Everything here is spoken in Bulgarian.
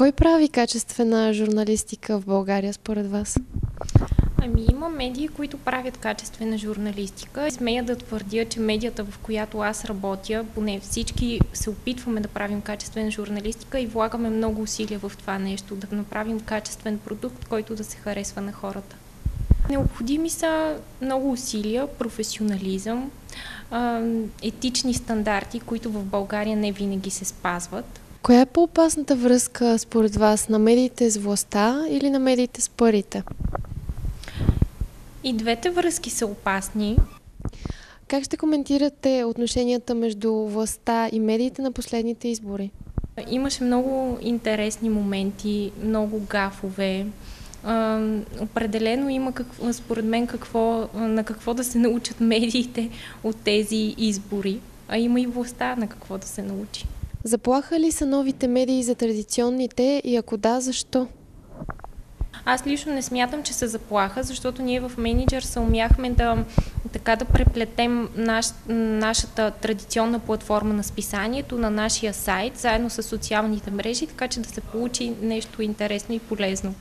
Кой прави качествена журналистика в България според вас? Има медии, които правят качествена журналистика. Смея да твърдя, че медията, в която аз работя, поне всички се опитваме да правим качествена журналистика и влагаме много усилия в това нещо, да направим качествен продукт, който да се харесва на хората. Необходими са много усилия, професионализъм, етични стандарти, които в България не винаги се спазват. Коя е по-опасната връзка според вас, на медиите с властта или на медиите с парите? И двете връзки са опасни. Как ще коментирате отношенията между властта и медиите на последните избори? Имаше много интересни моменти, много гафове. Определено има, според мен, на какво да се научат медиите от тези избори, а има и властта на какво да се научи. Заплаха ли са новите медии за традиционните и ако да, защо? Аз лично не смятам, че се заплаха, защото ние в Мениджър се умяхме да преплетем нашата традиционна платформа на списанието на нашия сайт, заедно с социалните мрежи, така че да се получи нещо интересно и полезно.